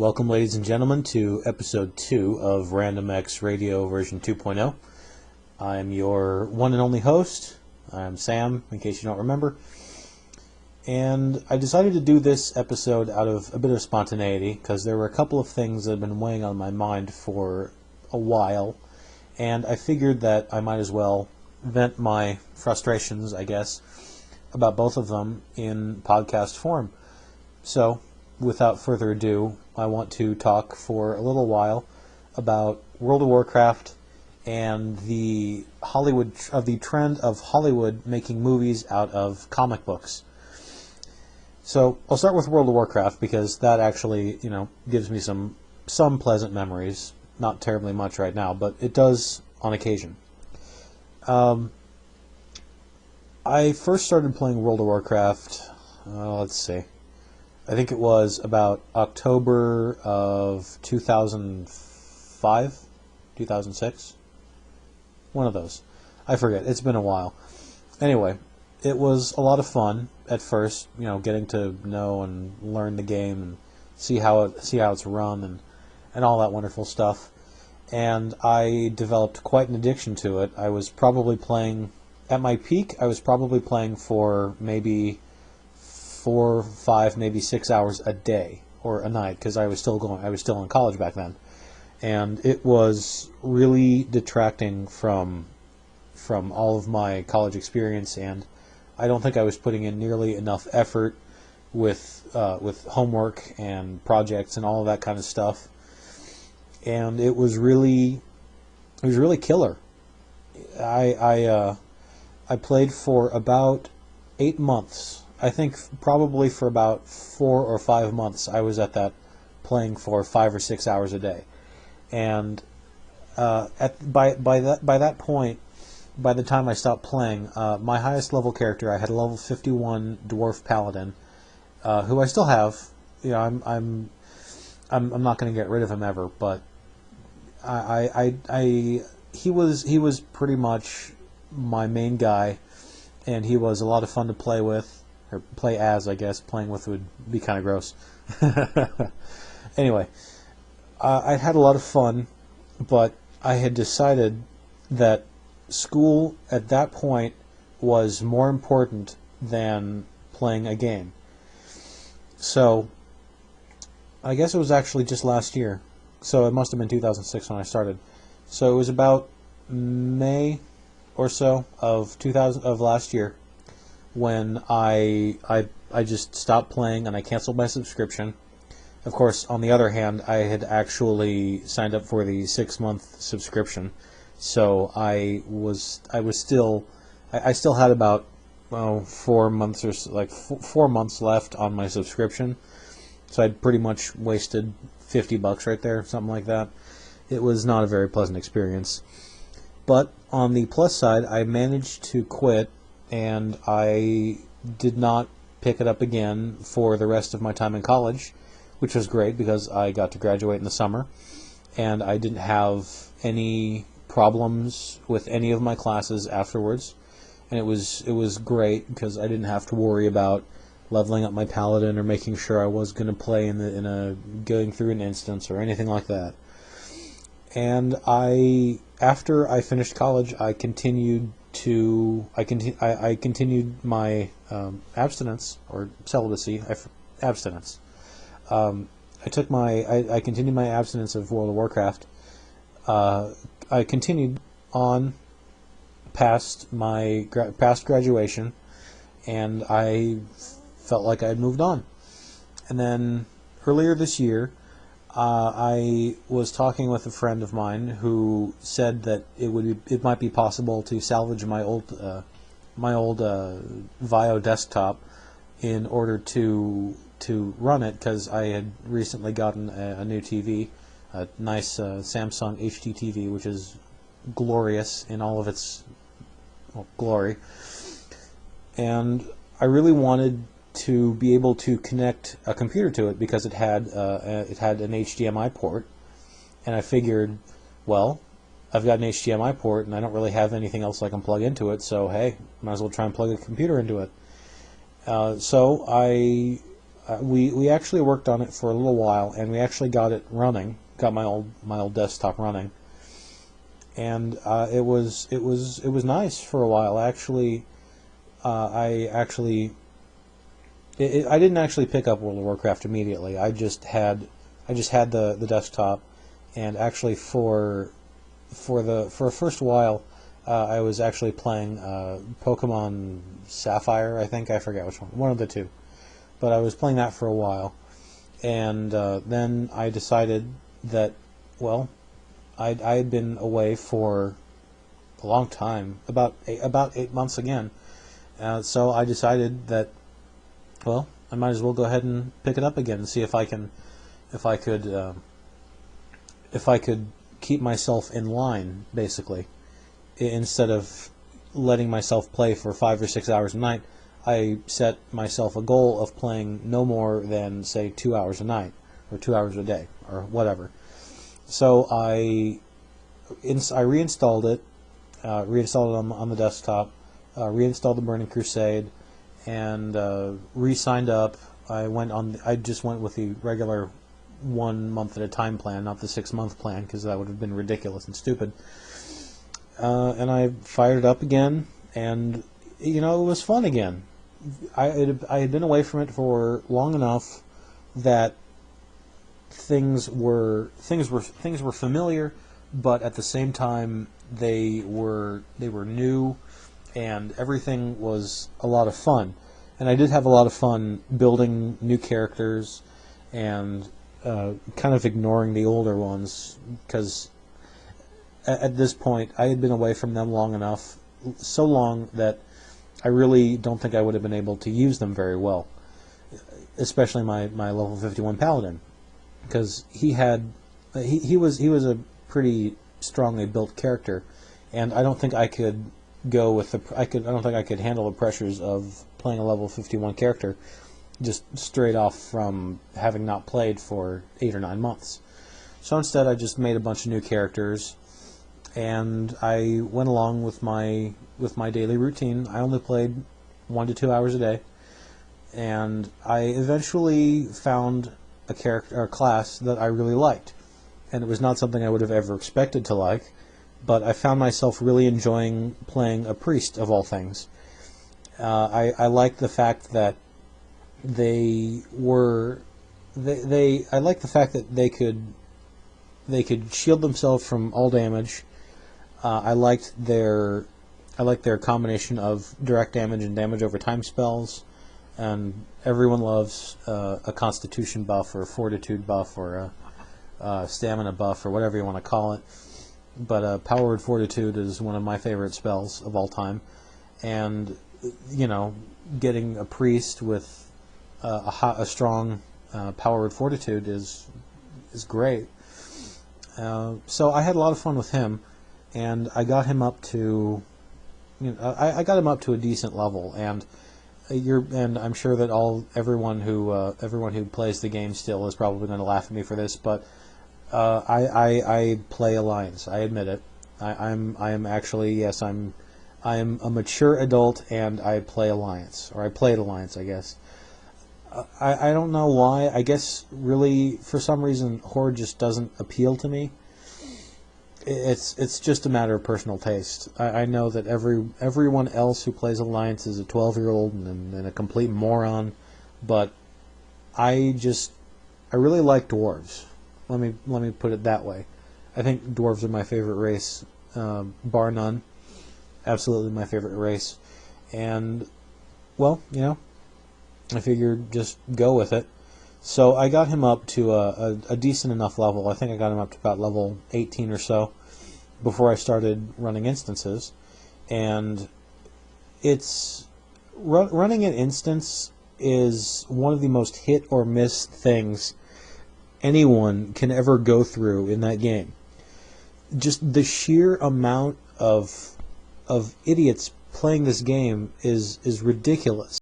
Welcome, ladies and gentlemen, to episode 2 of Random X Radio version 2.0. I'm your one and only host. I'm Sam, in case you don't remember. And I decided to do this episode out of a bit of spontaneity, because there were a couple of things that have been weighing on my mind for a while, and I figured that I might as well vent my frustrations, I guess, about both of them in podcast form. So, without further ado, I want to talk for a little while about World of Warcraft and the trend of Hollywood making movies out of comic books. So I'll start with World of Warcraft because that actually, gives me some pleasant memories. Not terribly much right now, but it does on occasion. I first started playing World of Warcraft, let's see. I think it was about October of 2005, 2006, one of those. I forget, it's been a while. Anyway, it was a lot of fun at first, getting to know and learn the game and see how it's run and all that wonderful stuff. And I developed quite an addiction to it. I was probably playing, at my peak, I was probably playing for maybe 4, 5, maybe 6 hours a day or a night, because I was still in college back then, and it was really detracting from all of my college experience, and I don't think I was putting in nearly enough effort with homework and projects and all of that kind of stuff, and it was really killer. I played for about 8 months. I think probably for about 4 or 5 months I was at that, playing for 5 or 6 hours a day, and by that point, by the time I stopped playing, my highest level character, I had a level 51 dwarf paladin, who I still have. I'm not going to get rid of him ever, but he was pretty much my main guy, and he was a lot of fun to play with. Or play as, I guess. Playing with would be kind of gross. Anyway, I had a lot of fun, but I had decided that school at that point was more important than playing a game. So, I guess it was actually just last year. So it must have been 2006 when I started. So it was about May or so of last year when I just stopped playing and I canceled my subscription. Of course, on the other hand, I had actually signed up for the 6-month subscription, so I still had about 4 months or so, like 4 months left on my subscription. So I'd pretty much wasted $50 right there, something like that. It was not a very pleasant experience. But on the plus side, I managed to quit, and I did not pick it up again for the rest of my time in college, which was great because I got to graduate in the summer, and I didn't have any problems with any of my classes afterwards, and it was great because I didn't have to worry about leveling up my paladin or making sure I was going to play going through an instance or anything like that. And after I finished college, I continued my abstinence or celibacy. Abstinence. I continued my abstinence of World of Warcraft. I continued on past graduation, and I felt like I had moved on. And then earlier this year, I was talking with a friend of mine who said that it might be possible to salvage my old VIO desktop in order to run it, because I had recently gotten a new TV, a nice Samsung HD TV, which is glorious in all of its glory, and I really wanted to be able to connect a computer to it because it had an HDMI port, and I figured, well, I've got an HDMI port and I don't really have anything else I can plug into it, so hey, might as well try and plug a computer into it. So I we actually worked on it for a little while, and we actually got it running. Got my old desktop running, and it was nice for a while. Actually, I didn't actually pick up World of Warcraft immediately. I just had the desktop, and actually for a first while, I was actually playing Pokemon Sapphire. I forget which one of the two, but I was playing that for a while, and then I decided that, well, I had been away for a long time, about 8 months again, so I decided that, well, I might as well go ahead and pick it up again and see if I could keep myself in line, basically. Instead of letting myself play for 5 or 6 hours a night, I set myself a goal of playing no more than, say, 2 hours a night, or 2 hours a day, or whatever. So I reinstalled it, on the desktop, reinstalled the Burning Crusade, and re-signed up. I just went with the regular 1 month at a time plan, not the 6-month plan, because that would have been ridiculous and stupid. And I fired it up again, and it was fun again. I had been away from it for long enough that things were familiar, but at the same time they were new, and everything was a lot of fun. And I did have a lot of fun building new characters and kind of ignoring the older ones, because at this point I had been away from them long enough, so long that I really don't think I would have been able to use them very well, especially my level 51 paladin, because he was a pretty strongly built character, and I don't think I could go with I don't think I could handle the pressures of playing a level 51 character just straight off from having not played for 8 or 9 months. So instead I just made a bunch of new characters, and I went along with my daily routine. I only played 1 to 2 hours a day, and I eventually found a character or a class that I really liked, and it was not something I would have ever expected to like, but I found myself really enjoying playing a priest, of all things. I liked the fact that I liked the fact that they could shield themselves from all damage. I liked their combination of direct damage and damage over time spells, and everyone loves a Constitution buff or a Fortitude buff or a Stamina buff or whatever you want to call it. But Power Word Fortitude is one of my favorite spells of all time, and getting a priest with a strong Power Word Fortitude is great. So I had a lot of fun with him, and I got him up to I got him up to a decent level, and I'm sure that everyone who plays the game still is probably going to laugh at me for this, but I play Alliance. I admit it. I am actually, yes, I am a mature adult, and I play Alliance, or I played Alliance, I guess. I don't know why. I guess really for some reason Horde just doesn't appeal to me. It's just a matter of personal taste. I know that everyone else who plays Alliance is a 12-year-old and a complete moron, but I really like dwarves. Let me put it that way. I think dwarves are my favorite race, bar none. Absolutely my favorite race. And, well, I figured just go with it. So I got him up to a decent enough level. I think I got him up to about level 18 or so before I started running instances. And running an instance is one of the most hit or miss things anyone can ever go through in that game. Just the sheer amount of idiots playing this game is ridiculous.